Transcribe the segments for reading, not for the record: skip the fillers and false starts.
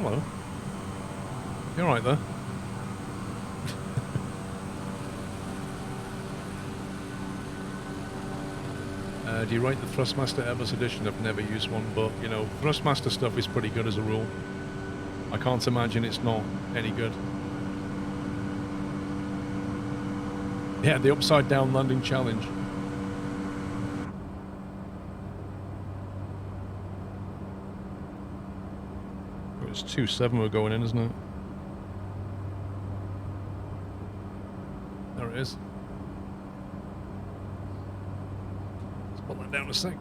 hello. You alright there? Do you rate the Thrustmaster Airbus Edition? I've never used one, but, you know, Thrustmaster stuff is pretty good as a rule. I can't imagine it's not any good. Yeah, the upside down landing challenge. It's 2-7 we're going in, isn't it? There it is. Let's put that down a sec.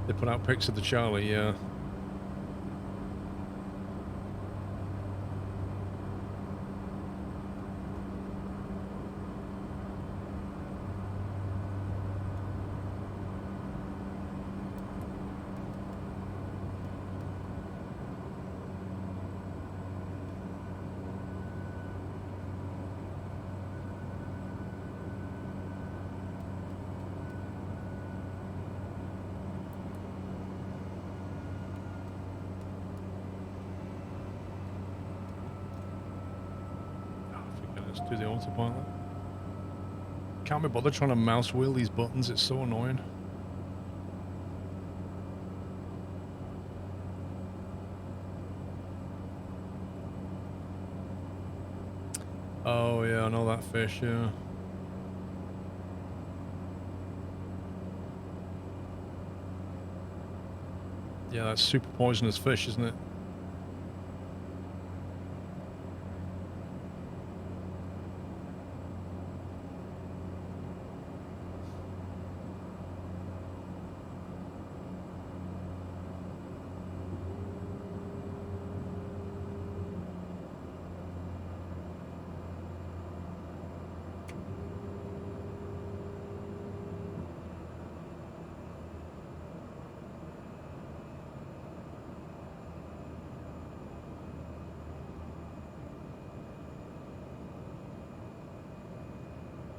They put out pics of the Charlie, yeah. Let's do the autopilot. Can't be bothered trying to mouse wheel these buttons, it's so annoying. Oh yeah, I know that fish, yeah. Yeah, that's super poisonous fish, isn't it?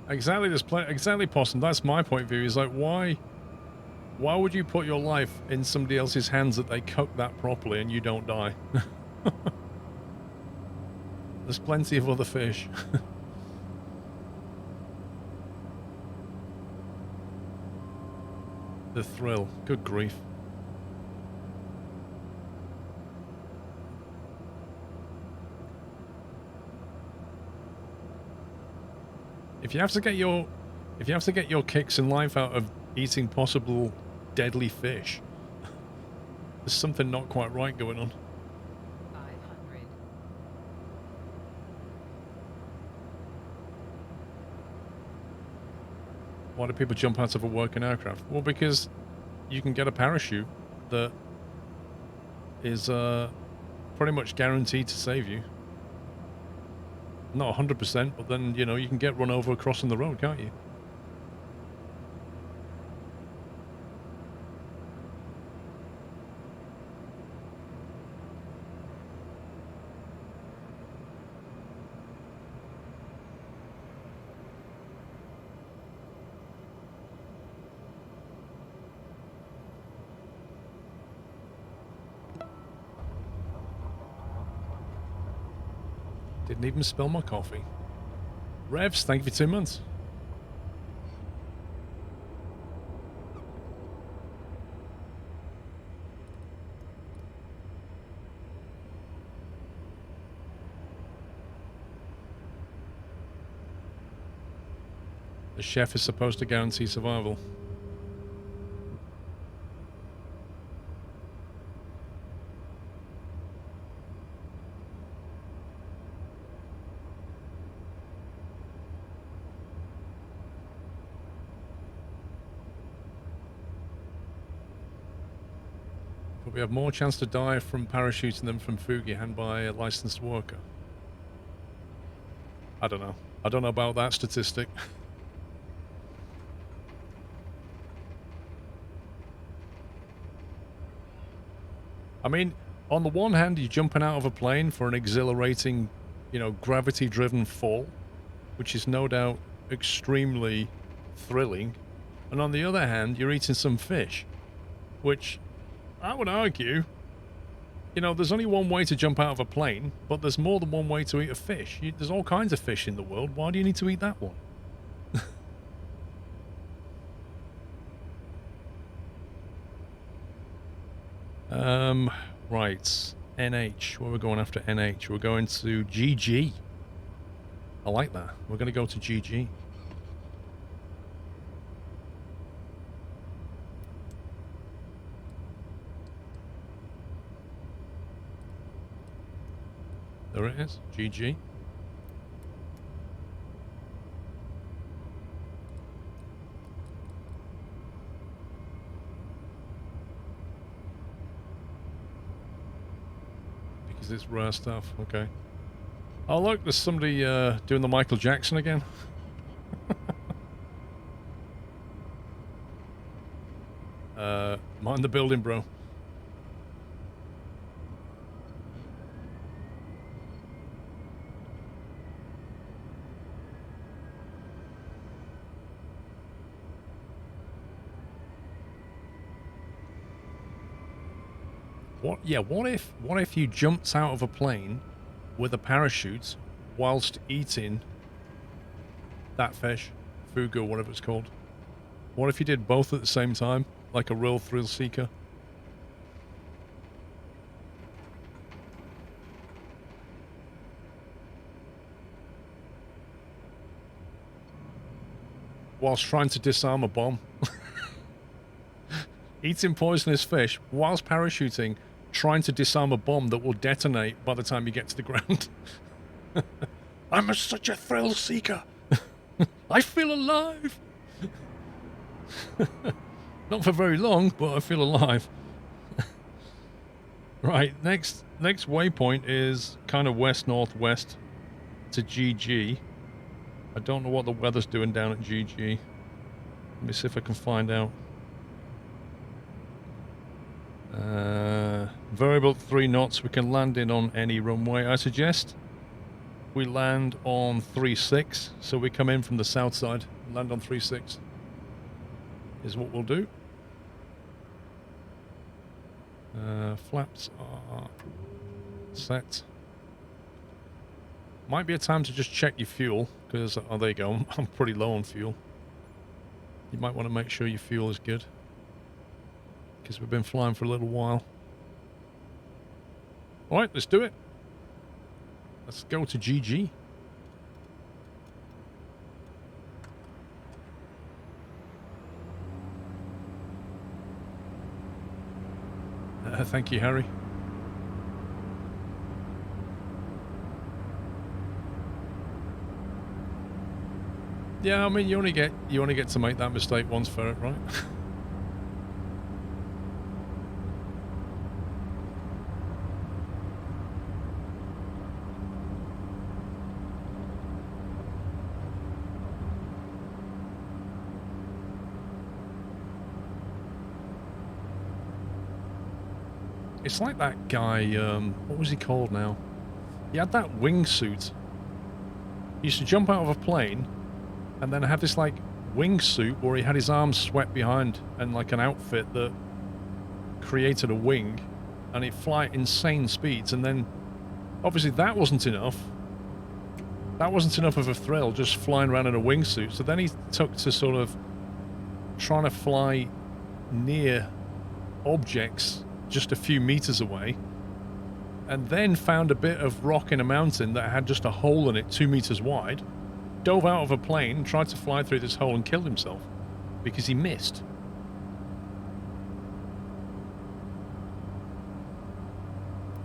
Exactly, exactly, Possum. That's my point of view. Is like, why would you put your life in somebody else's hands that they cook that properly and you don't die? There's plenty of other fish. The thrill. Good grief. If you have to get your kicks in life out of eating possible deadly fish, there's something not quite right going on. 500. Why do people jump out of a working aircraft? Well, because you can get a parachute that is pretty much guaranteed to save you. Not 100%, but then, you know, you can get run over crossing the road, can't you? Didn't even spill my coffee. Revs, thank you for 2 months. The chef is supposed to guarantee survival. But we have more chance to die from parachuting than from Fugihan by a licensed worker. I don't know. I don't know about that statistic. I mean, on the one hand, you're jumping out of a plane for an exhilarating, you know, gravity-driven fall, which is no doubt extremely thrilling. And on the other hand, you're eating some fish, which I would argue, you know, there's only one way to jump out of a plane, but there's more than one way to eat a fish. There's all kinds of fish in the world. Why do you need to eat that one? Right. NH. Where we're going after NH? We're going to GG. I like that. We're going to go to GG. There it is. GG. Because it's rare stuff. Okay. Oh, look, there's somebody doing the Michael Jackson again. Mind the building, bro. What? Yeah. What if you jumped out of a plane with a parachute whilst eating that fish, fugu, whatever it's called? What if you did both at the same time, like a real thrill seeker? Whilst trying to disarm a bomb. Eating poisonous fish whilst parachuting, trying to disarm a bomb that will detonate by the time you get to the ground. I'm such a thrill seeker. I feel alive. Not for very long, but I feel alive. Right, next waypoint is kind of west-northwest to GG. I don't know what the weather's doing down at GG. Let me see if I can find out. Variable 3 knots. We can land in on any runway. I suggest we land on 36, so we come in from the south side. Land on 36 is what we'll do. Flaps are set. Might be a time to just check your fuel, because, oh, there you go, I'm pretty low on fuel. You might want to make sure your fuel is good, because we've been flying for a little while. Alright, let's do it. Let's go to GG. Thank you, Harry. Yeah, I mean, you only get to make that mistake once for it, right? It's like that guy, what was he called now? He had that wingsuit. He used to jump out of a plane and then have this, like, wingsuit where he had his arms swept behind and, like, an outfit that created a wing, and he'd fly at insane speeds, and then, obviously, that wasn't enough. That wasn't enough of a thrill, just flying around in a wingsuit. So then he took to sort of trying to fly near objects just a few meters away, and then found a bit of rock in a mountain that had just a hole in it 2 meters wide, dove out of a plane, tried to fly through this hole and killed himself because he missed.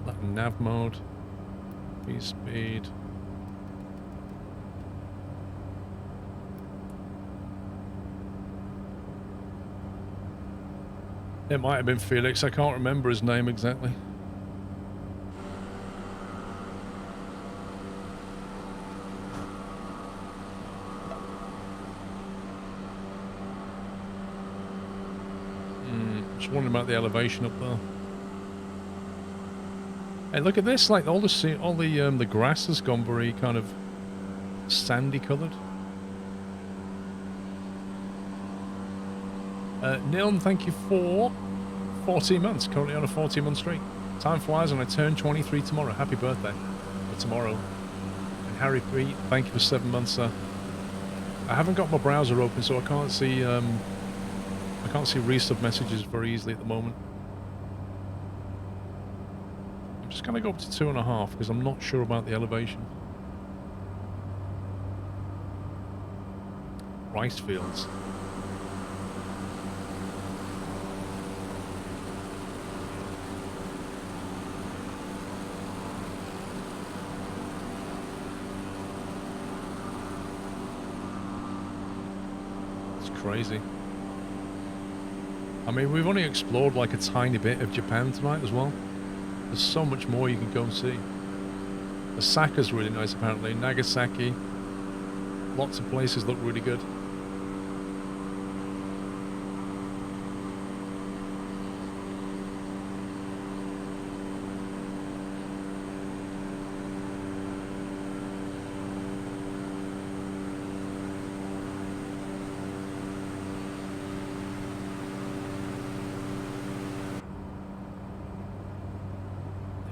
That nav mode, V-speed. It might have been Felix, I can't remember his name exactly. Just wondering about the elevation up there. Hey, look at this! Like all the grass has gone very kind of sandy coloured. Nilm, thank you for 14 months, currently on a 14-month streak. Time flies and I turn 23 tomorrow. Happy birthday for tomorrow. And Harry P, thank you for 7 months, sir. I haven't got my browser open, so I can't see resub messages very easily at the moment. I'm just going to go up to 2.5 because I'm not sure about the elevation. Rice fields. It's crazy. I mean, we've only explored like a tiny bit of Japan tonight as well. There's so much more you can go and see. Osaka's really nice apparently. Nagasaki. Lots of places look really good.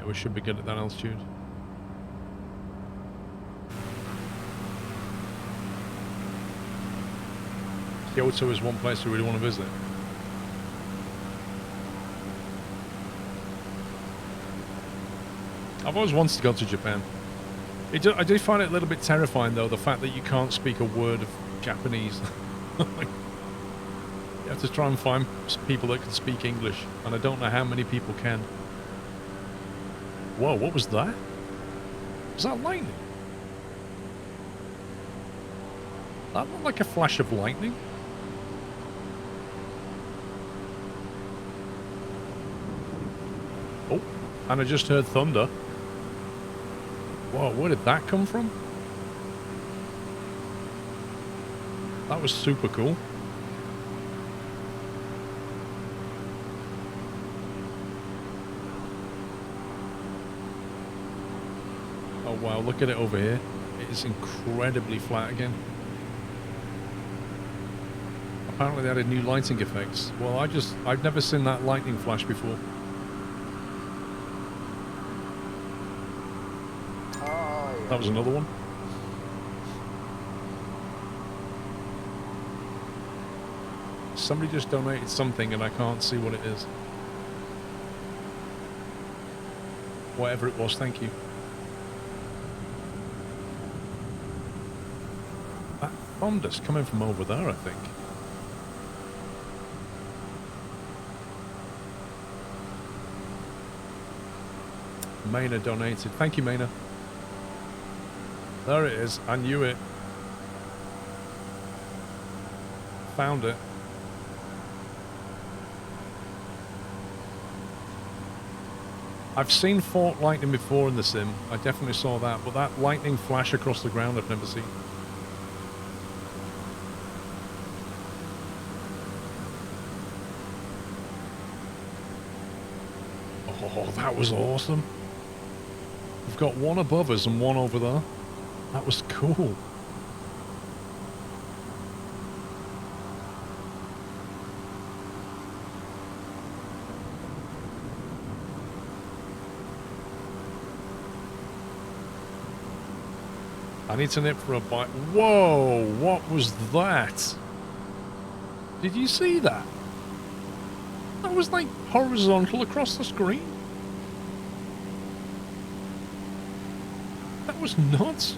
We should be good at that altitude. Kyoto is one place we really want to visit. I've always wanted to go to Japan. I do find it a little bit terrifying though, the fact that you can't speak a word of Japanese. Like, you have to try and find people that can speak English, and I don't know how many people can. Whoa, what was that? Was that lightning? That looked like a flash of lightning. Oh, and I just heard thunder. Whoa, where did that come from? That was super cool. Oh wow, look at it over here. It is incredibly flat again. Apparently they added new lighting effects. Well, I've never seen that lightning flash before. Oh, yeah. That was another one. Somebody just donated something and I can't see what it is. Whatever it was, thank you. That thunder's coming from over there, I think. Maina donated. Thank you, Maina. There it is. I knew it. Found it. I've seen fork lightning before in the sim. I definitely saw that, but that lightning flash across the ground I've never seen. Oh, that was awesome. We've got one above us and one over there. That was cool. I need to nip for a bite. Whoa, what was that? Did you see that? That was like horizontal across the screen. That was nuts.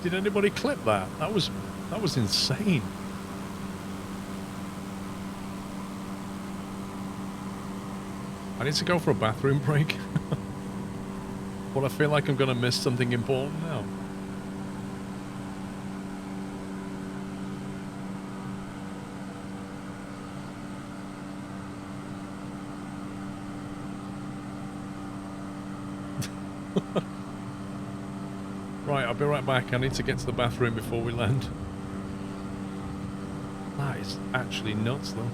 Did anybody clip that? That was insane. I need to go for a bathroom break. But I feel like I'm going to miss something important now. Right, I'll be right back. I need to get to the bathroom before we land. That is actually nuts, though.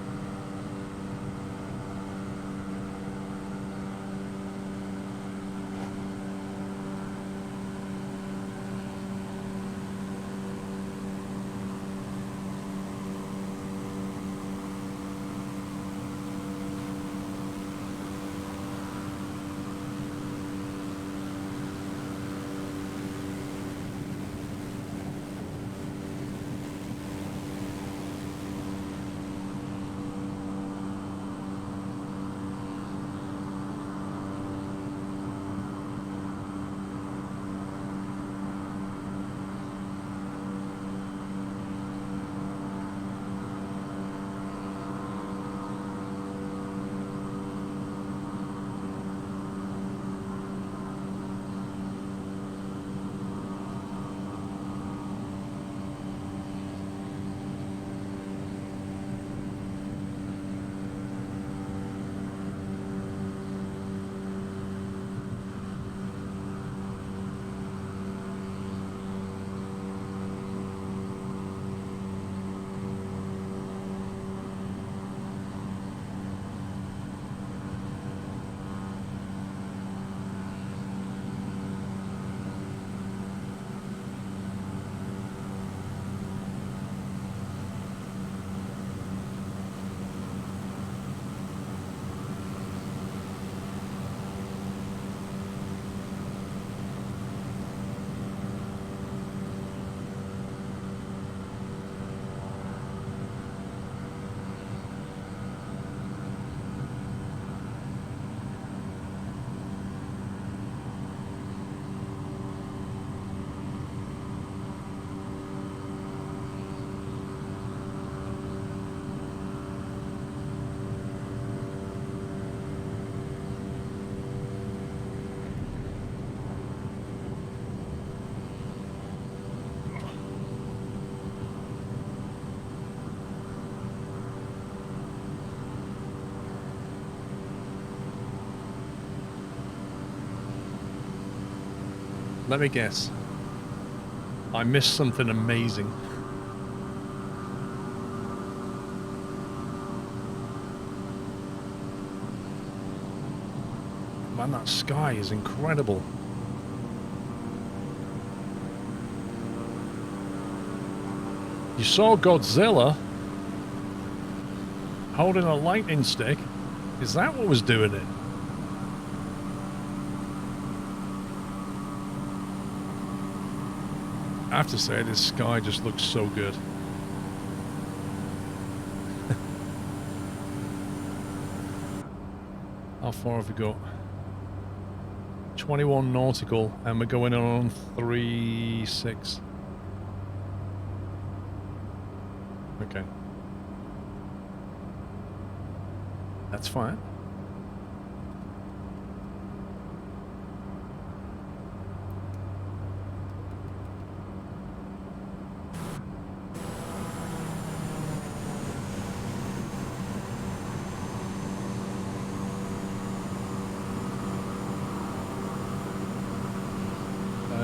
Let me guess. I missed something amazing. Man, that sky is incredible. You saw Godzilla holding a lightning stick. Is that what was doing it? I have to say, this sky just looks so good. How far have we got? 21 nautical, and we're going on 3.6. Okay. That's fine.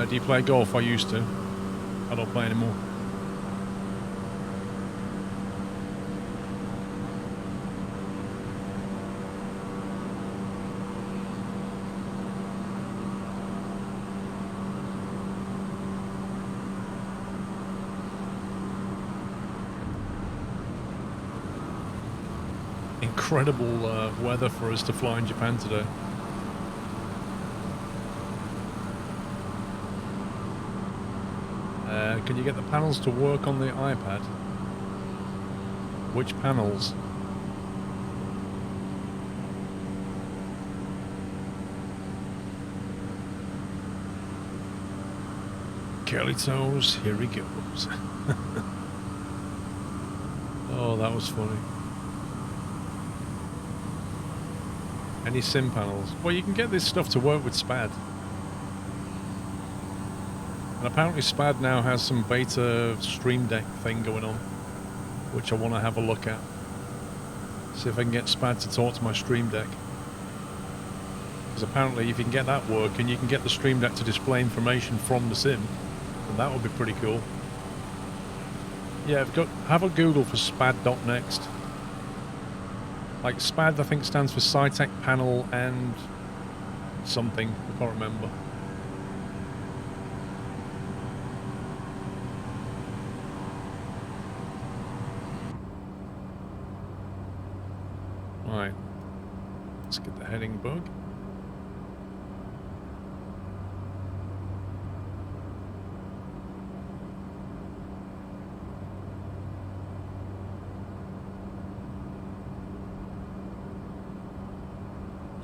Do you play golf? I used to. I don't play anymore. Incredible weather for us to fly in Japan today. Can you get the panels to work on the iPad? Which panels? Curly toes, here he goes. Oh, that was funny. Any sim panels? Well, you can get this stuff to work with SPAD. And apparently SPAD now has some beta Stream Deck thing going on, which I want to have a look at. See if I can get SPAD to talk to my Stream Deck. Because apparently if you can get that working, you can get the Stream Deck to display information from the sim. And that would be pretty cool. Yeah, have a Google for SPAD.next. Like SPAD, I think, stands for SciTech Panel and something. I can't remember. Right. Let's get the heading bug.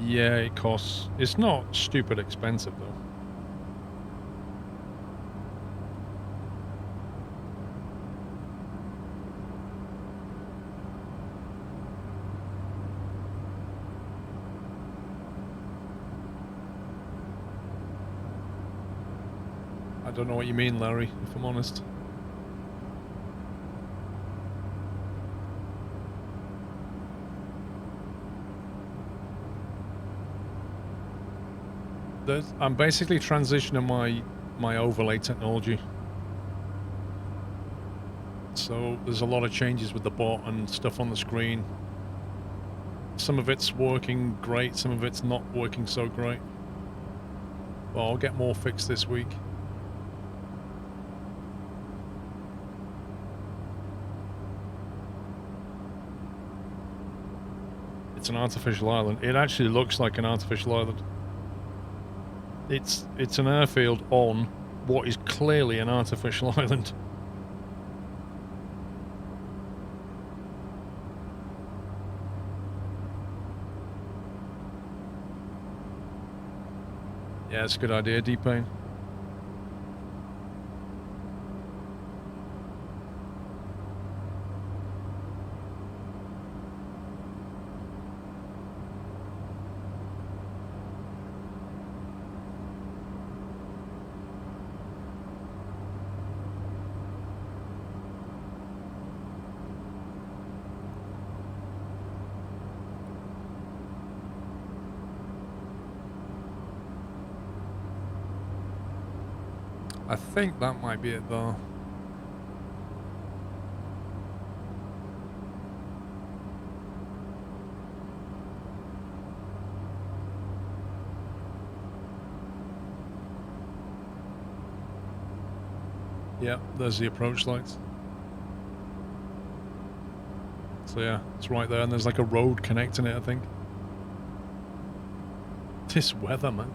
Yeah, it costs. It's not stupid expensive though. I don't know what you mean, Larry, if I'm honest. I'm basically transitioning my overlay technology. So there's a lot of changes with the bot and stuff on the screen. Some of it's working great, some of it's not working so great. Well, I'll get more fixed this week. It's an artificial island. It actually looks like an artificial island. It's an airfield on what is clearly an artificial island. Yeah, it's a good idea, D-Pain. I think that might be it though. Yeah, there's the approach lights. So yeah, it's right there, and there's like a road connecting it, I think. This weather, man.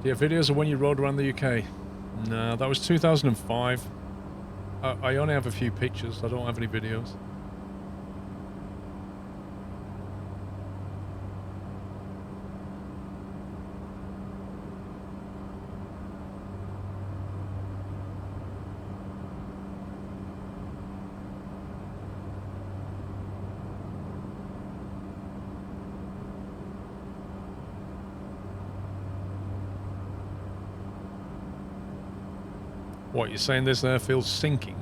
Do you have videos of when you rode around the UK? No, that was 2005. I only have a few pictures. I don't have any videos. What, you're saying this airfield's sinking?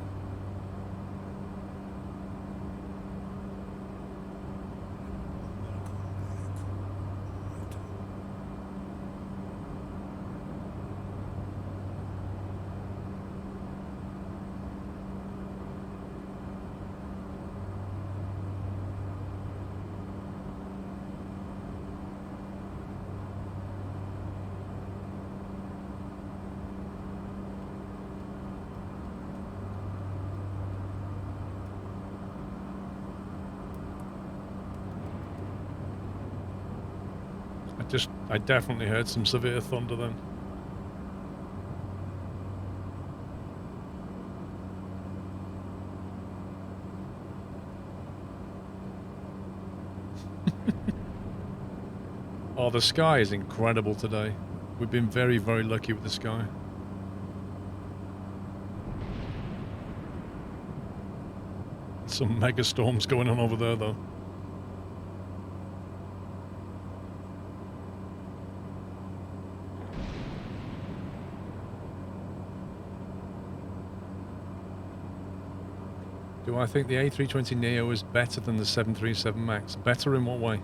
I definitely heard some severe thunder then. Oh, the sky is incredible today. We've been very, very lucky with the sky. Some mega storms going on over there though. Do I think the A320neo is better than the 737 MAX? Better in what way?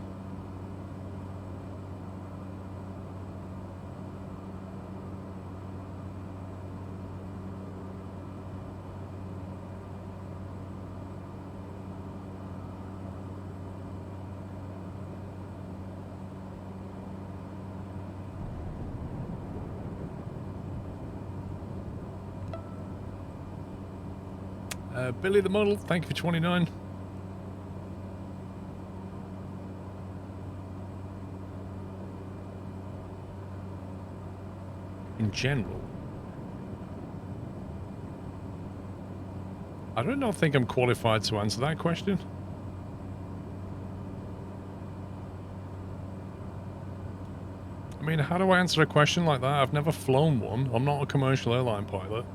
Billy the Model, thank you for 29. In general, I do not think I'm qualified to answer that question. I mean, how do I answer a question like that? I've never flown one. I'm not a commercial airline pilot.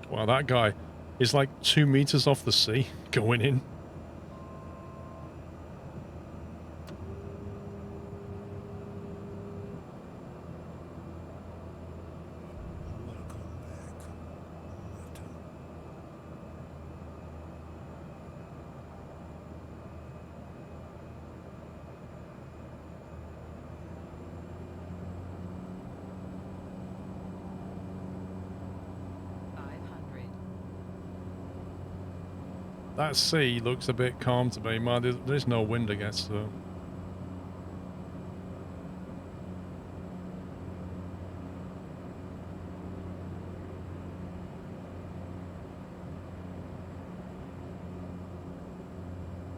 Wow, that guy is like 2 meters off the sea going in. That sea looks a bit calm to me. Man, there's no wind, I guess, so.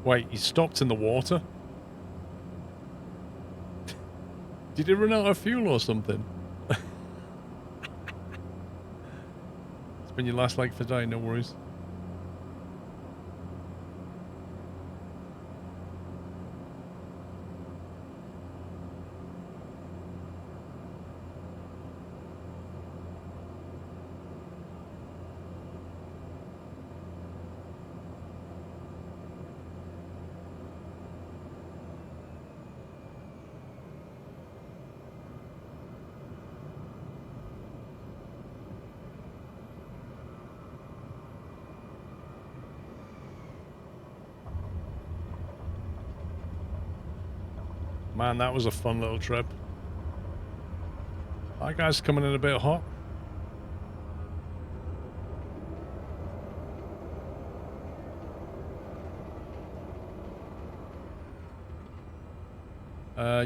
Wait, he stopped in the water? Did he run out of fuel or something? It's been your last leg for the day, no worries. Man, that was a fun little trip. That guy's coming in a bit hot.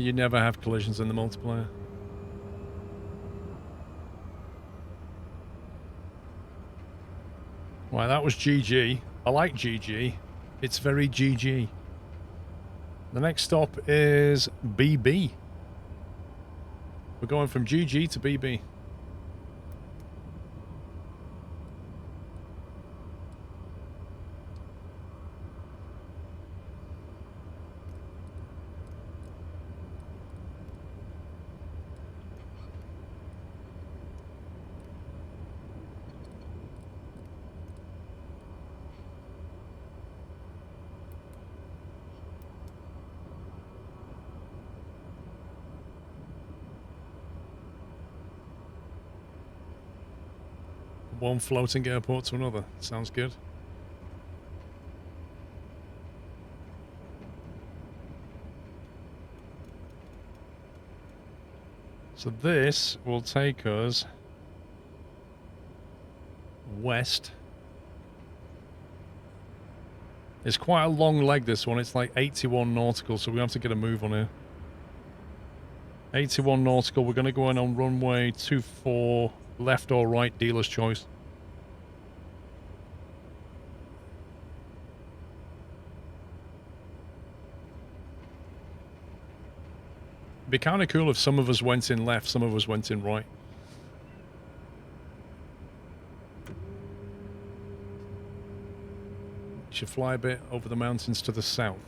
You never have collisions in the multiplayer. Right, that was GG. I like GG. It's very GG. The next stop is BB. We're going from GG to BB. One floating airport to another. Sounds good. So this will take us west. It's quite a long leg, this one. It's like 81 nautical, so we have to get a move on here. 81 nautical. We're going to go in on runway 24, left or right, dealer's choice. Be kind of cool if some of us went in left, some of us went in right. Should fly a bit over the mountains to the south.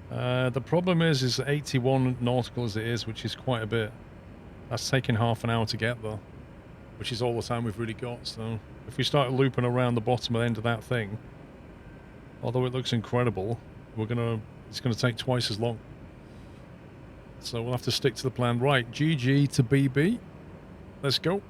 The problem is 81 nautical as it is, which is quite a bit. That's taking half an hour to get there, which is all the time we've really got. So if we start looping around the bottom end of that thing, although it looks incredible, it's gonna take twice as long. So we'll have to stick to the plan. Right, GG to BB. Let's go.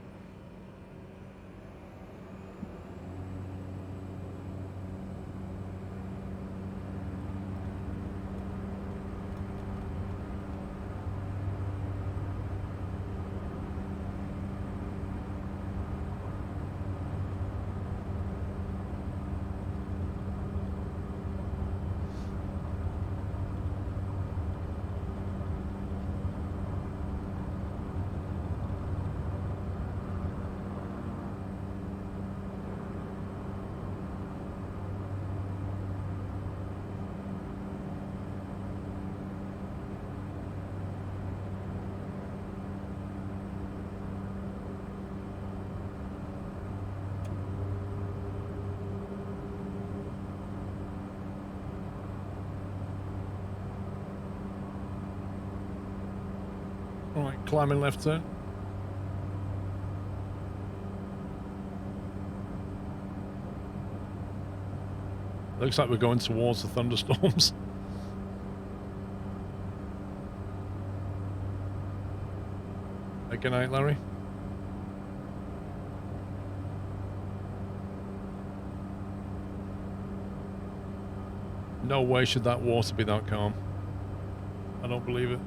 Alright, climbing left turn. Looks like we're going towards the thunderstorms. Good night, Larry. No way should that water be that calm. I don't believe it.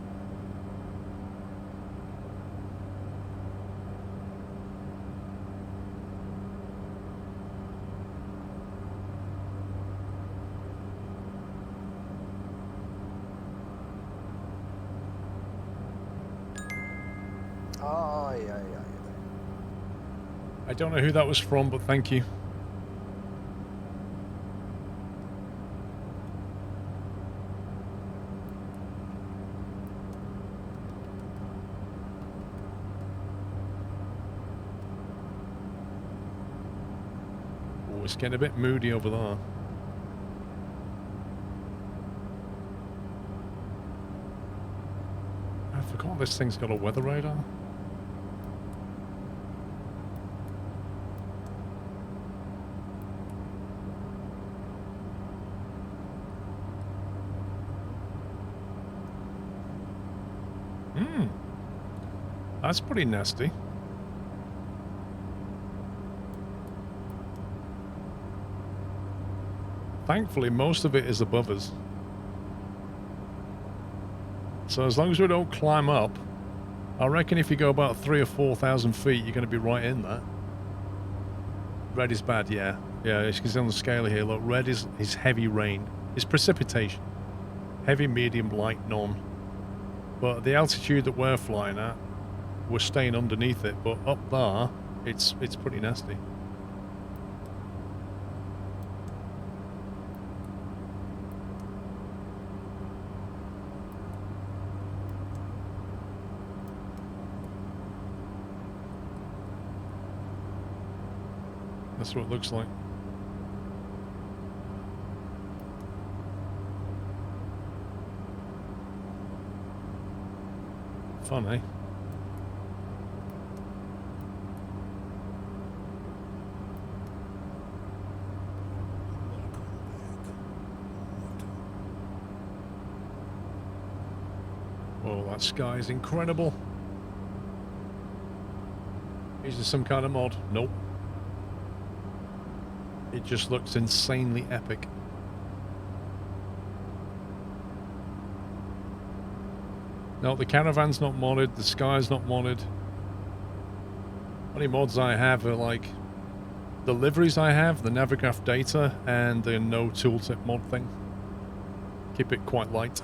I don't know who that was from, but thank you. Oh, it's getting a bit moody over there. I forgot this thing's got a weather radar. That's pretty nasty. Thankfully, most of it is above us. So as long as we don't climb up, I reckon if you go about 3,000 or 4,000 feet, you're going to be right in that. Red is bad, yeah. Yeah, as you can see on the scale here, look, red is heavy rain. It's precipitation. Heavy, medium, light, none. But the altitude that we're flying at, we're staying underneath it. But up there, it's pretty nasty. That's what it looks like. Fun, eh? Oh, that sky is incredible. Is there some kind of mod? Nope. It just looks insanely epic. No, the caravan's not modded, the sky's not modded. Only mods I have are like the liveries I have, the Navigraph data, and the no tooltip mod thing. Keep it quite light.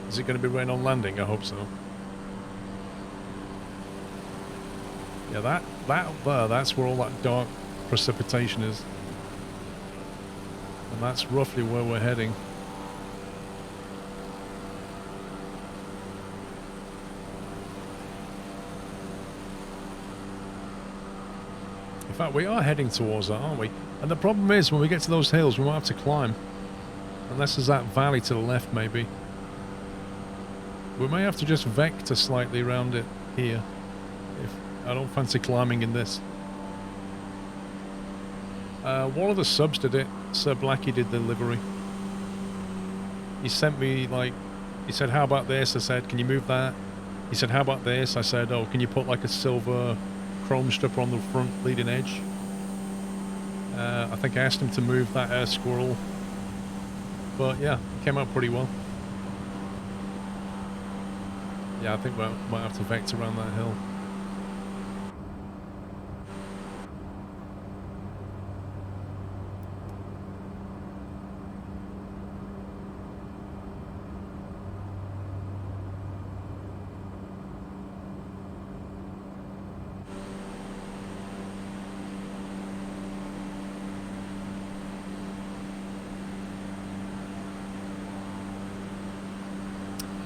Is it going to be rain on landing? I hope so. Yeah, that up there, that's where all that dark precipitation is. And that's roughly where we're heading. In fact, we are heading towards that, aren't we? And the problem is, when we get to those hills, we might have to climb. Unless there's that valley to the left, maybe. We may have to just vector slightly around it here. If I don't fancy climbing in this. One of the subs did it. Sir Blackie did the livery. He sent me, like, he said, how about this? I said, can you move that? He said, how about this? I said, oh, can you put like a silver chrome stripper on the front leading edge? I think I asked him to move that squirrel. But yeah, it came out pretty well. Yeah, I think we might have to vector around that hill.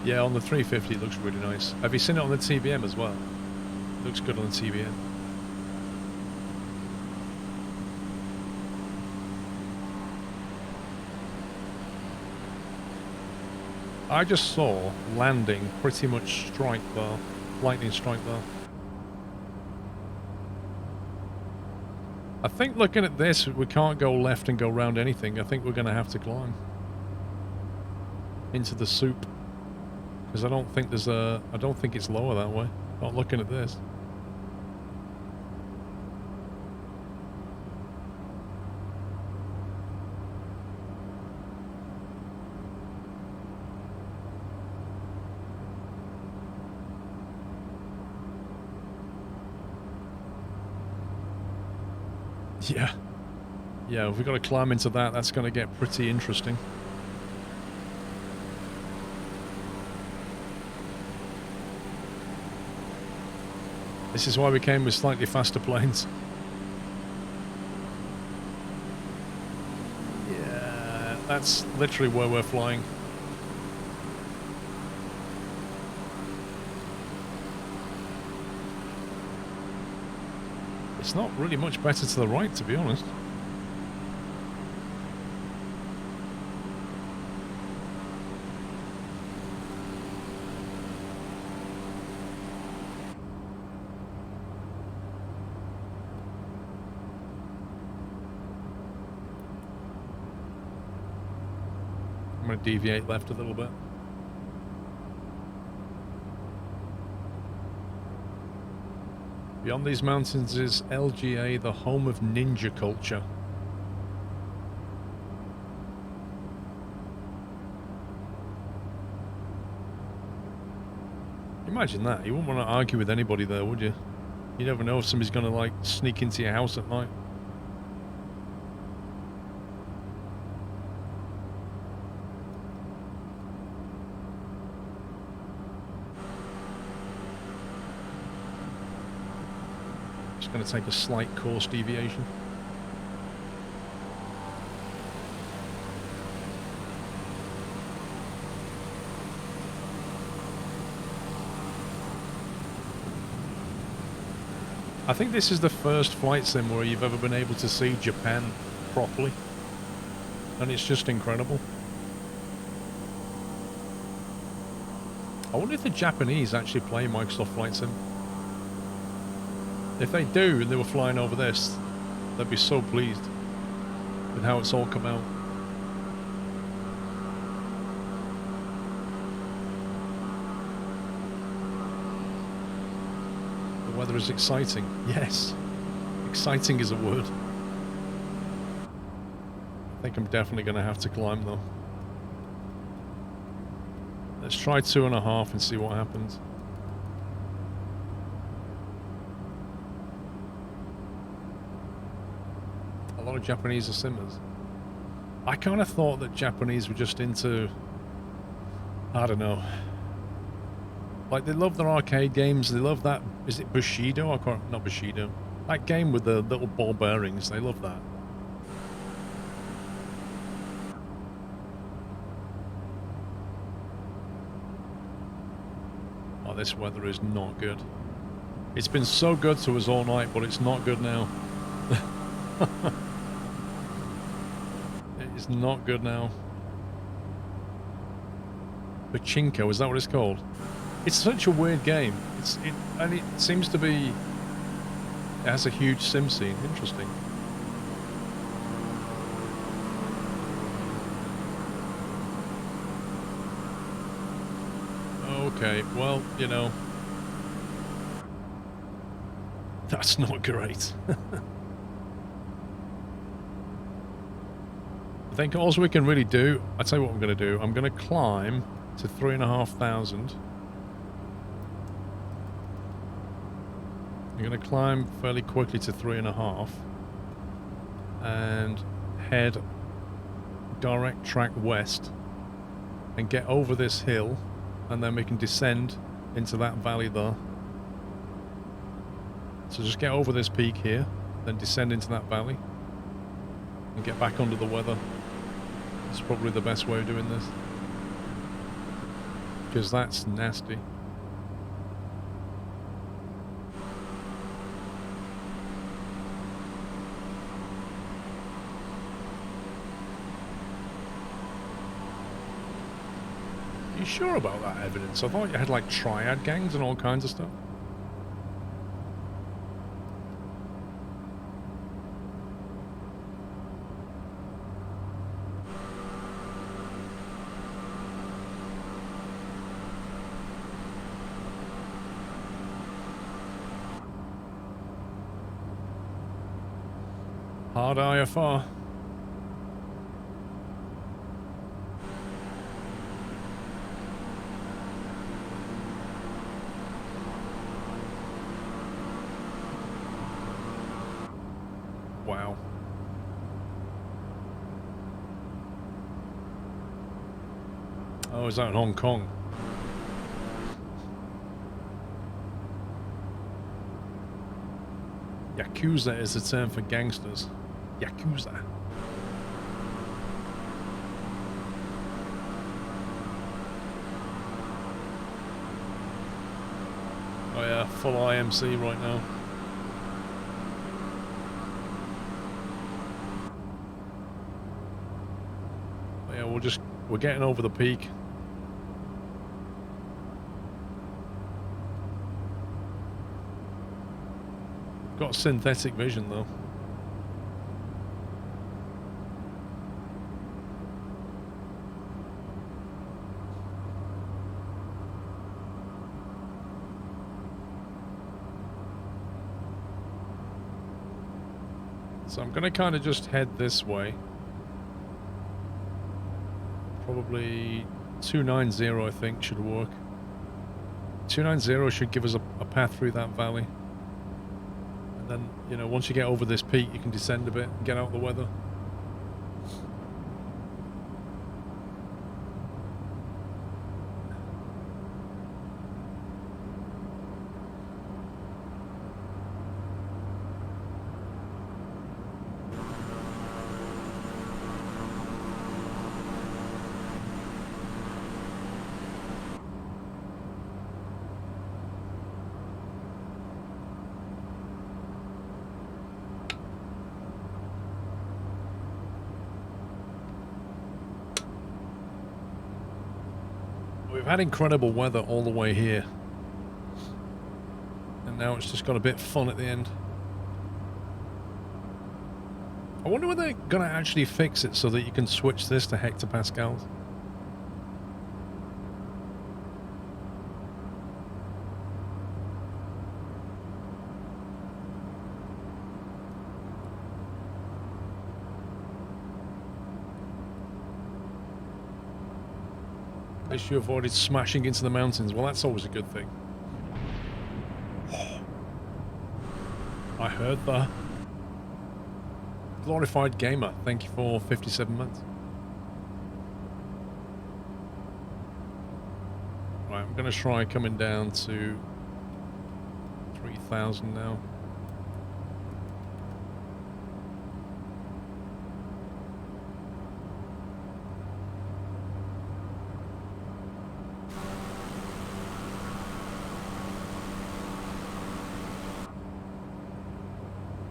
Yeah, on the 350 it looks really nice. Have you seen it on the TBM as well? It looks good on the TBM. I just saw landing pretty much strike there. Lightning strike there. I think looking at this, we can't go left and go round anything. I think we're going to have to climb into the soup. Because I don't think there's a... I don't think it's lower that way. Not looking at this. Yeah. Yeah, if we've got to climb into that, that's going to get pretty interesting. This is why we came with slightly faster planes. Yeah, that's literally where we're flying. It's not really much better to the right, to be honest. I'm going to deviate left a little bit. Beyond these mountains is LGA, the home of ninja culture. Imagine that. You wouldn't want to argue with anybody there, would you? You never know if somebody's going to, like, sneak into your house at night. Just going to take a slight course deviation. I think this is the first flight sim where you've ever been able to see Japan properly. And it's just incredible. I wonder if the Japanese actually play Microsoft Flight Sim. If they do and they were flying over this, they'd be so pleased with how it's all come out. The weather is exciting. Yes. Exciting is a word. I think I'm definitely going to have to climb though. Let's try 2.5 and see what happens. A lot of Japanese are simmers. I kind of thought that Japanese were just into, I don't know. Like, they love their arcade games. They love that. Is it Bushido? I can't. Not Bushido. That game with the little ball bearings. They love that. Oh, this weather is not good. It's been so good to us all night, but it's not good now. It is not good now. Pachinko, is that what it's called? It's such a weird game. And it seems to be. It has a huge sim scene. Interesting. Okay, well, you know, that's not great. I think all we can really do. I'll tell you what I'm going to do. I'm going to climb to 3,500. I'm going to climb fairly quickly to 3.5 and head direct track west and get over this hill, and then we can descend into that valley there. So just get over this peak here, then descend into that valley and get back under the weather. It's probably the best way of doing this, because that's nasty. You sure about that evidence? I thought you had like triad gangs and all kinds of stuff. Hard IFR. Wow. Oh, is that in Hong Kong? Yakuza is the term for gangsters. Yakuza. Oh yeah, full IMC right now. Oh yeah, we're getting over the peak. Got synthetic vision though. So I'm going to kind of just head this way. Probably 290 I think should work. 290 should give us a path through that valley. And then, you know, once you get over this peak, you can descend a bit and get out of the weather. We've had incredible weather all the way here. And now it's just got a bit fun at the end. I wonder when they're going to actually fix it so that you can switch this to hectopascals. At least you avoided smashing into the mountains. Well, that's always a good thing. I heard that. Glorified Gamer, thank you for 57 months. Right, I'm going to try coming down to 3,000 now.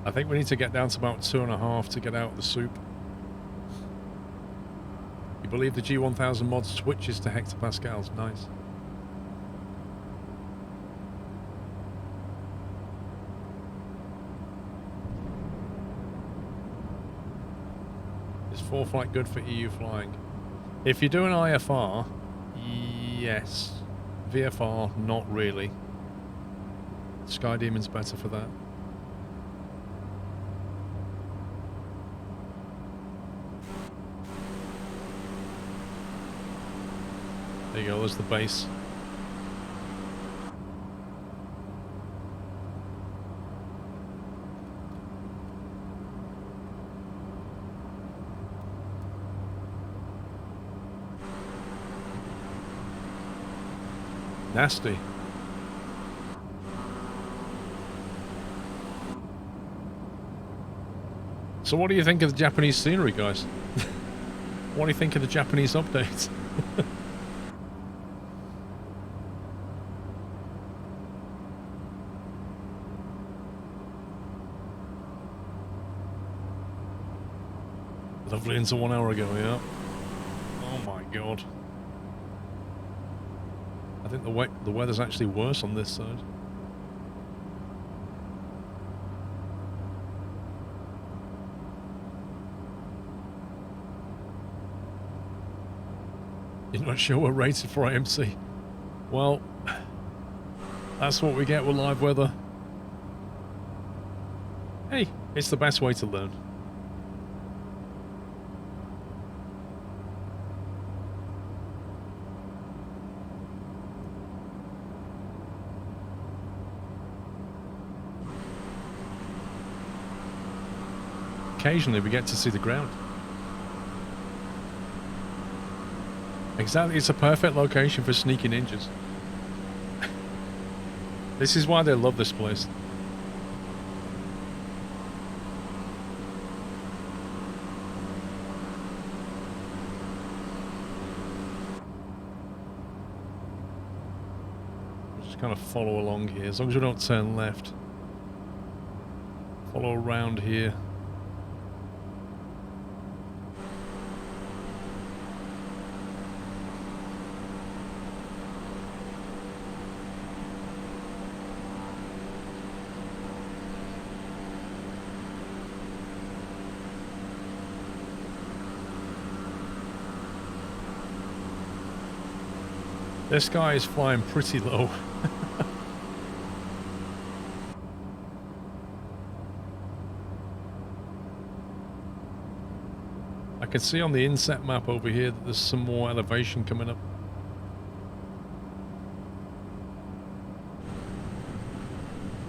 I think we need to get down to about 2.5 to get out of the soup. You believe the G1000 mod switches to hectopascals? Nice. Is 4-flight good for EU flying? If you're doing IFR, yes. VFR, not really. Sky Demon's better for that. There you go, there's the base. Nasty. So what do you think of the Japanese scenery, guys? What do you think of the Japanese updates? Lovely into 1 hour ago, yeah. Oh my god. I think the weather's actually worse on this side. You're not sure we're rated for IMC? Well, that's what we get with live weather. Hey, it's the best way to learn. Occasionally we get to see the ground. Exactly, it's a perfect location for sneaky ninjas. This is why they love this place. We'll just kind of follow along here, as long as we don't turn left. Follow around here. This guy is flying pretty low. I can see on the inset map over here that there's some more elevation coming up.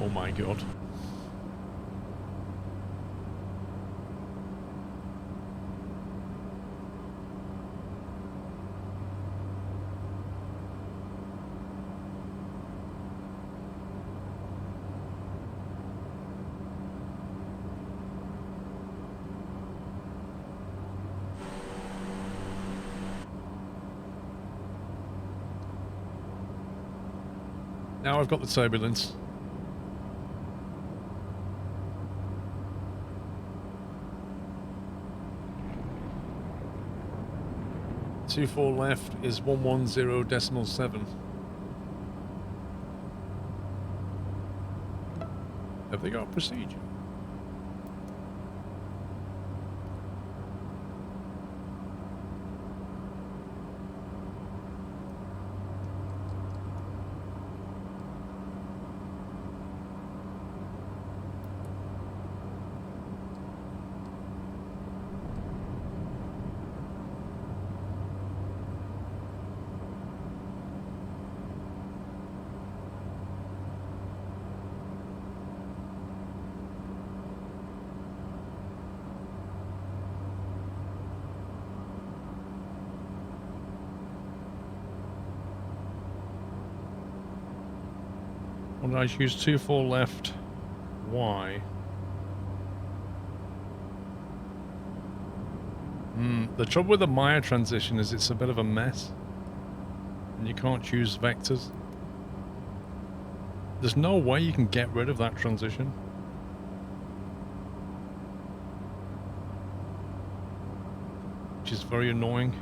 Oh my god. Now I've got the turbulence. Two four left is 110.7. Have they got a procedure? Well, I choose 2-4 left, Y. The trouble with the Maya transition is it's a bit of a mess. And you can't choose vectors. There's no way you can get rid of that transition. Which is very annoying.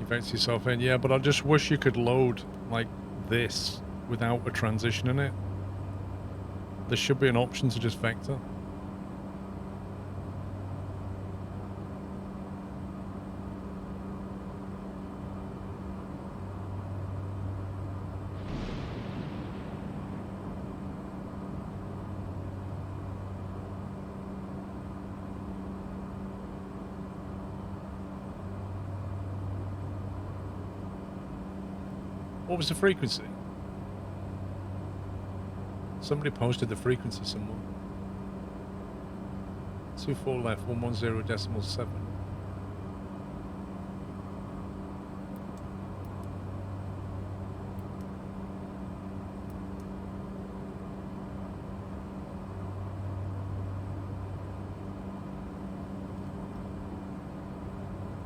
Vector yourself in, yeah, but I just wish you could load like this without a transition in it. There should be an option to just vector. What was the frequency? Somebody posted the frequency somewhere. 2-4 left, 110.7.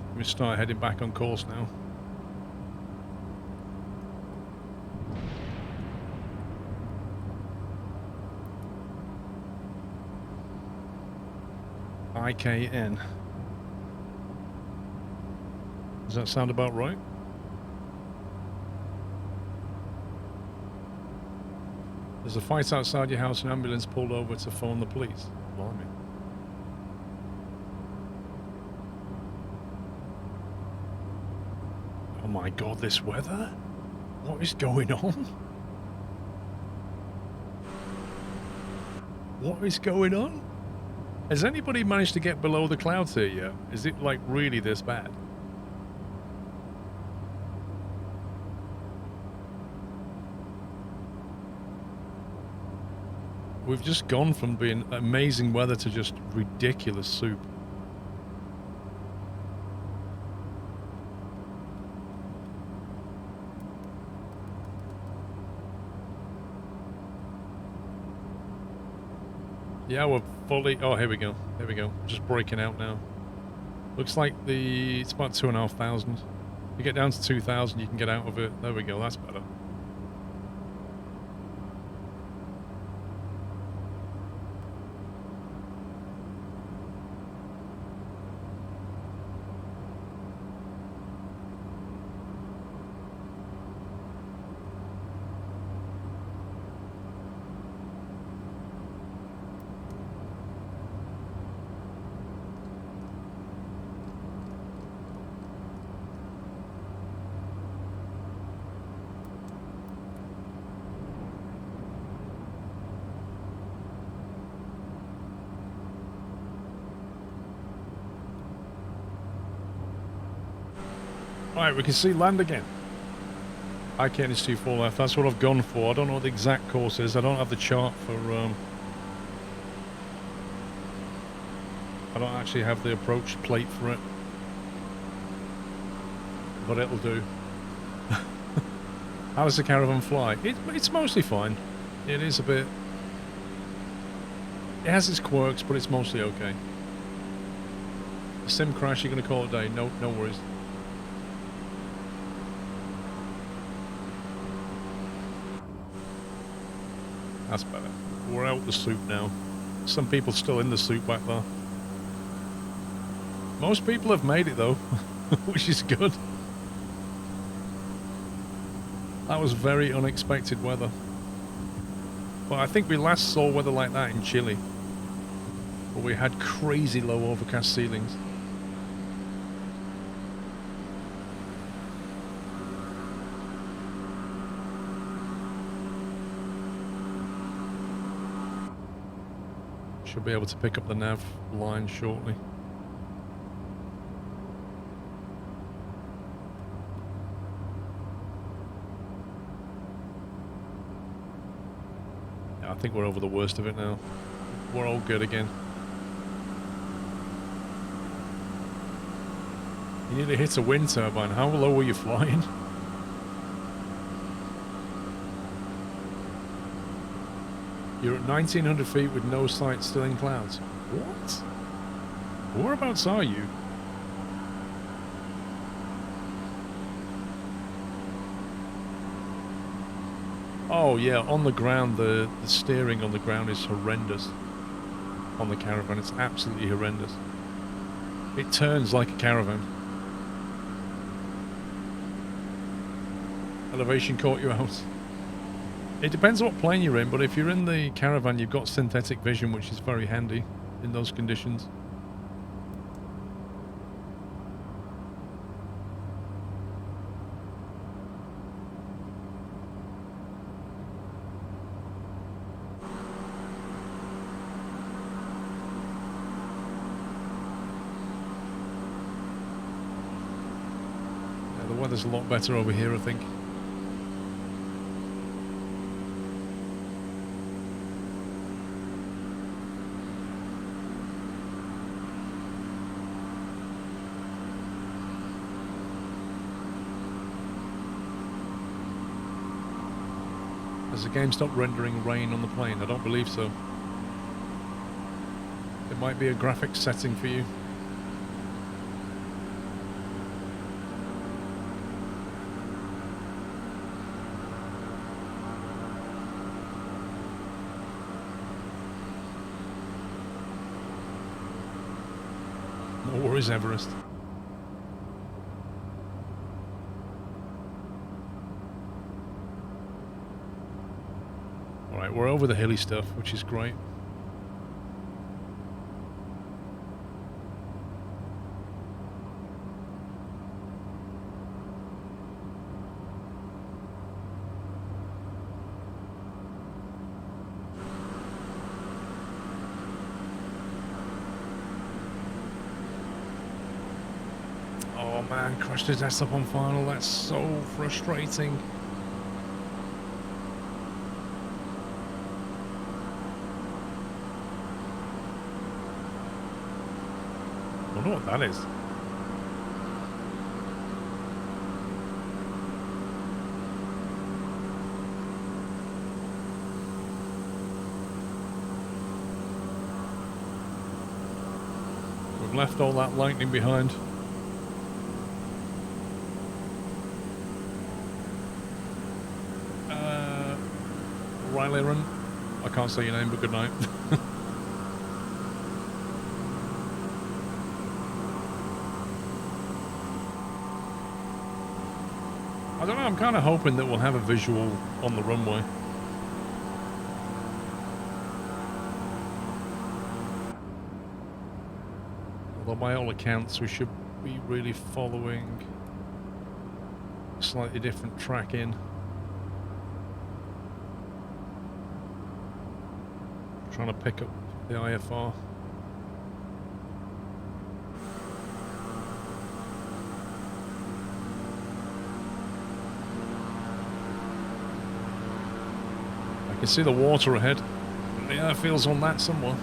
Let me start heading back on course now. IKN. Does that sound about right? There's a fight outside your house, an ambulance pulled over to phone the police. Blimey. Oh my god, this weather? What is going on? What is going on? Has anybody managed to get below the clouds here yet? Is it like really this bad? We've just gone from being amazing weather to just ridiculous soup. Yeah, we're fully... Oh, here we go. Here we go. Just breaking out now. Looks like it's about 2,500. If you get down to 2,000, you can get out of it. There we go. That's better. Right, we can see land again. I-10 is 24 left. That's what I've gone for. I don't know what the exact course is. I don't have the chart for... I don't actually have the approach plate for it. But it'll do. How does the caravan fly? It's mostly fine. It is a bit... It has its quirks, but it's mostly okay. A sim crash, you're going to call it a day. No worries. That's better. We're out the soup now. Some people still in the soup back there. Most people have made it though, which is good. That was very unexpected weather. But I think we last saw weather like that in Chile, where we had crazy low overcast ceilings. Should be able to pick up the nav line shortly. Yeah, I think we're over the worst of it now. We're all good again. You need to hit a wind turbine. How low were you flying? You're at 1900 feet with no sight, still in clouds. What? Whereabouts are you? Oh yeah, on the ground, the steering on the ground is horrendous. On the caravan, it's absolutely horrendous. It turns like a caravan. Elevation caught you out. It depends on what plane you're in, but if you're in the caravan, you've got synthetic vision, which is very handy in those conditions. Yeah, the weather's a lot better over here, I think. Has the game stopped rendering rain on the plane? I don't believe so. It might be a graphics setting for you. No worries, Everest. Alright, we're over the hilly stuff, which is great. Oh man, crashed his ass up on final. That's so frustrating. I wonder what that is. We've left all that lightning behind. Riley Run. I can't say your name, but good night. I don't know, I'm kind of hoping that we'll have a visual on the runway. Although by all accounts we should be really following a slightly different track in. Trying to pick up the IFR. can see the water ahead. The airfield's on that somewhere.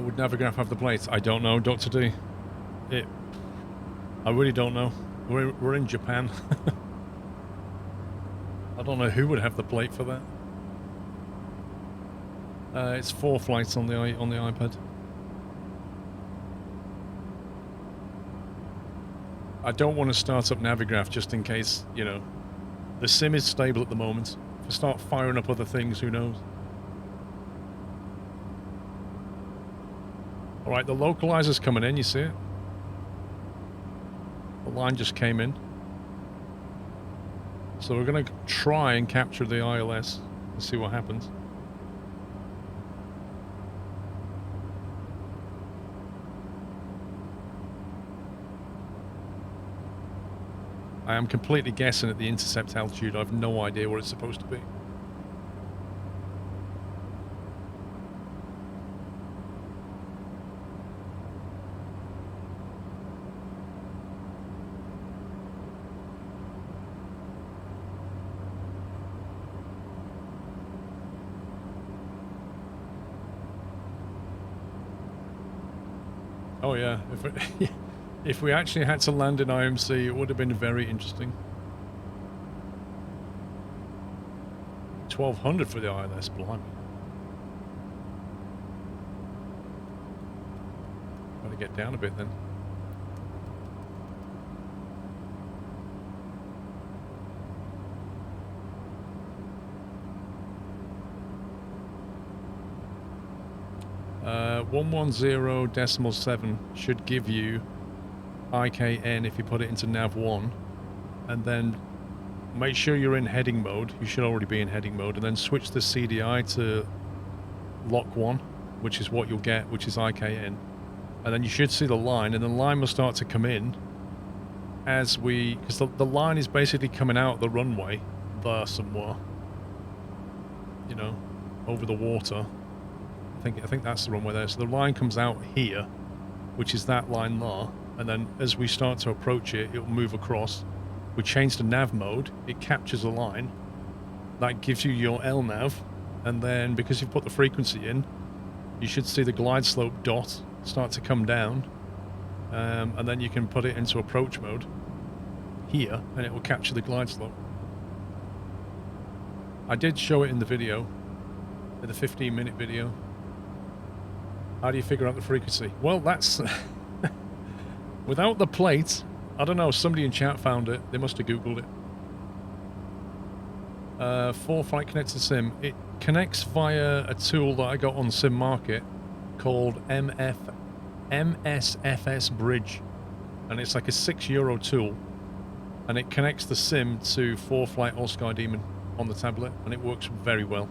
Would Navigraph have the plates? I don't know, Dr. D. I really don't know. We're in Japan. I don't know who would have the plate for that. It's 4 flights on the iPad. I don't want to start up Navigraph just in case, you know, the sim is stable at the moment. If I start firing up other things, who knows? Alright, the localizer's coming in, you see it? The line just came in. So we're going to try and capture the ILS and see what happens. I am completely guessing at the intercept altitude. I have no idea what it's supposed to be. Oh yeah, if we actually had to land in IMC, it would have been very interesting. 1200 for the ILS, blimey. Gotta get down a bit then. Uh, 110.7 should give you IKN if you put it into nav1, and then make sure you're in heading mode. You should already be in heading mode, and then switch the CDI to lock 1, which is what you'll get, which is IKN, and then you should see the line, and the line will start to come in as we, because the line is basically coming out the runway there somewhere, you know, over the water. I think that's the runway there. So the line comes out here, which is that line there, and then as we start to approach it, it'll move across. We change to nav mode, it captures the line. That gives you your LNAV, and then because you've put the frequency in, you should see the glide slope dot start to come down, and then you can put it into approach mode here, and it will capture the glide slope. I did show it in the video, in the 15-minute video. How do you figure out the frequency? Well, that's... without the plate, I don't know, somebody in chat found it. They must have Googled it. 4 flight connected sim. It connects via a tool that I got on Sim Market called MSFS Bridge. And it's like a €6 tool. And it connects the sim to 4 flight Oscar Demon on the tablet. And it works very well.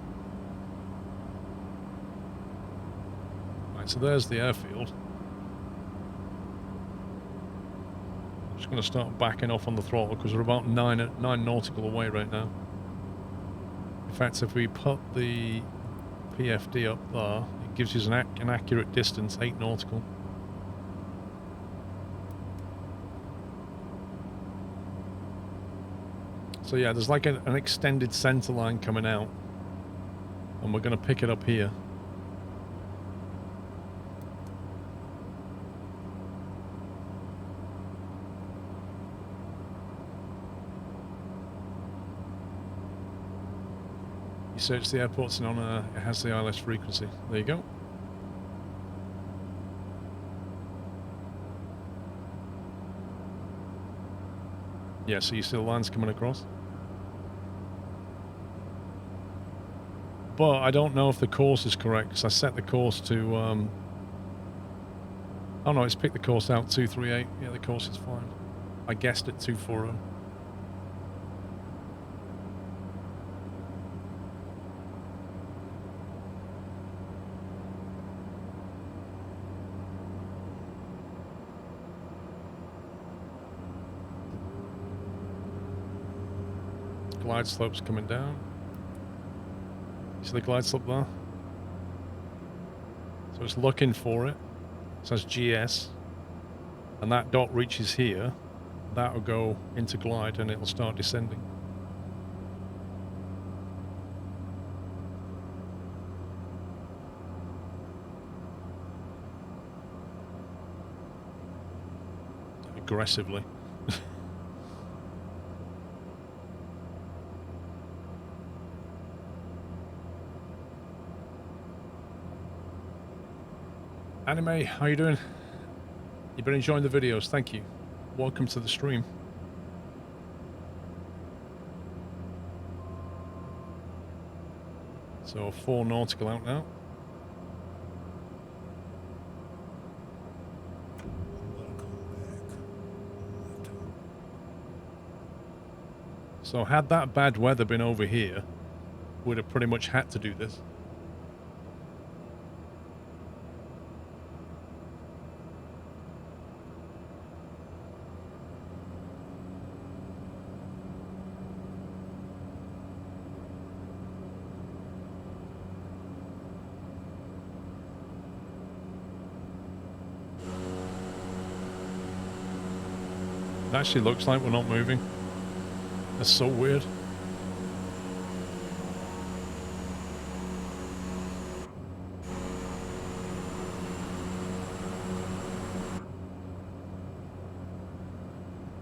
So there's the airfield. I'm just going to start backing off on the throttle because we're about 9 nautical away right now. In fact, if we put the PFD up there, it gives you an accurate distance, 8 nautical. So yeah, there's like an extended center line coming out, and we're going to pick it up here. Search the airports and it has the ILS frequency. There you go. Yeah, so you see the lines coming across. But I don't know if the course is correct because I set the course to... oh no, it's picked the course out, 238. Yeah, the course is fine. I guessed at 240. glide slope's coming down. You see the glide slope there? So it's looking for it. It says GS. And that dot reaches here. That will go into glide and it'll start descending. Aggressively. Anime, how you doing? You've been enjoying the videos, thank you. Welcome to the stream. So 4 nautical out now. So had that bad weather been over here, we'd have pretty much had to do this. It actually looks like we're not moving. That's so weird.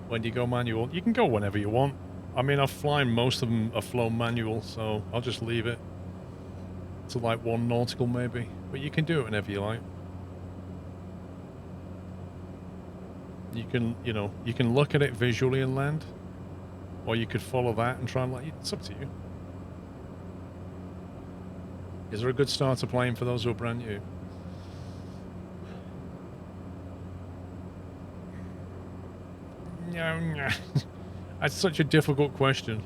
When do you go manual? You can go whenever you want. I mean, I've flown most of them are flown manual, so I'll just leave it to like 1 nautical maybe. But you can do it whenever you like. You can, you know, you can look at it visually and land, or you could follow that and try and like, it's up to you. Is there a good starter plane for those who are brand new? That's such a difficult question.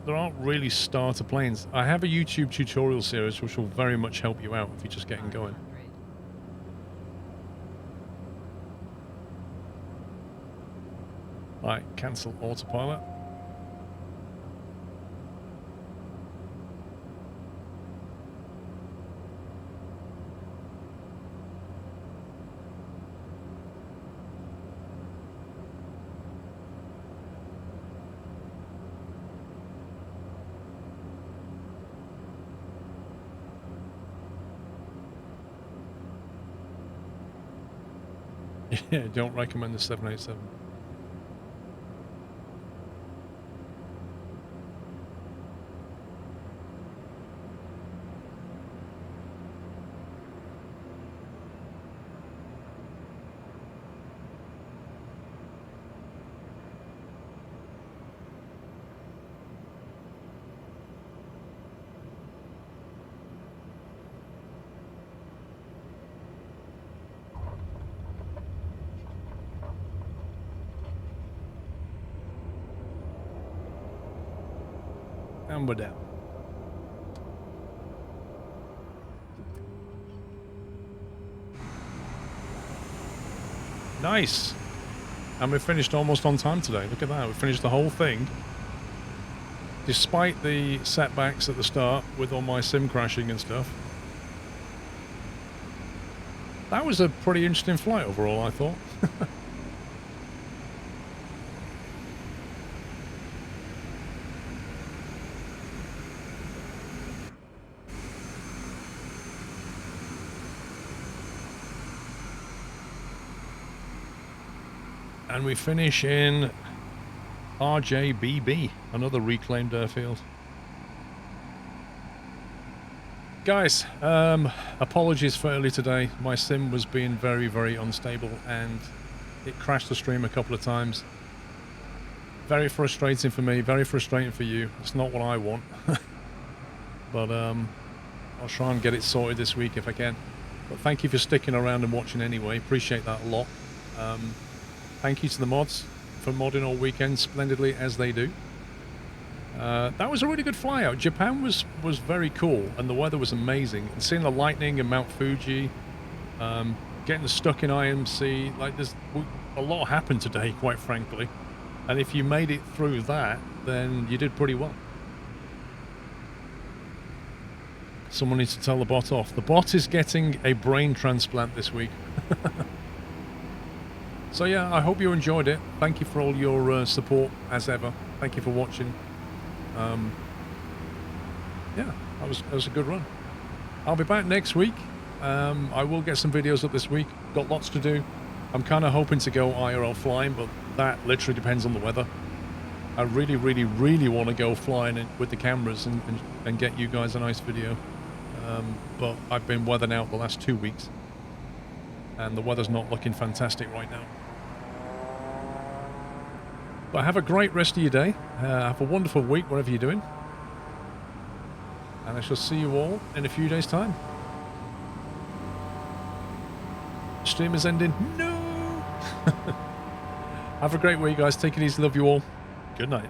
There aren't really starter planes. I have a YouTube tutorial series which will very much help you out if you're just getting going. Right, cancel autopilot. Yeah, don't recommend the 787. And we're down. Nice. And we finished almost on time today. Look at that. We finished the whole thing. Despite the setbacks at the start with all my sim crashing and stuff. That was a pretty interesting flight overall, I thought. And we finish in RJBB, another reclaimed airfield. Guys, apologies for early today. My sim was being very, very unstable and it crashed the stream a couple of times. Very frustrating for me, very frustrating for you. It's not what I want. But I'll try and get it sorted this week if I can. But thank you for sticking around and watching anyway. Appreciate that a lot. Thank you to the mods for modding all weekend splendidly as they do. That was a really good fly out. Japan was very cool and the weather was amazing. And seeing the lightning and Mount Fuji, getting stuck in IMC, like there's a lot happened today, quite frankly. And if you made it through that, then you did pretty well. Someone needs to tell the bot off. The bot is getting a brain transplant this week. So yeah, I hope you enjoyed it. Thank you for all your support, as ever. Thank you for watching. Yeah, that was a good run. I'll be back next week. I will get some videos up this week. Got lots to do. I'm kind of hoping to go IRL flying, but that literally depends on the weather. I really, really, really want to go flying with the cameras and get you guys a nice video. But I've been weathering out the last 2 weeks, and the weather's not looking fantastic right now. But have a great rest of your day. Have a wonderful week, whatever you're doing. And I shall see you all in a few days' time. Stream is ending. No! Have a great week, guys. Take it easy. Love you all. Good night.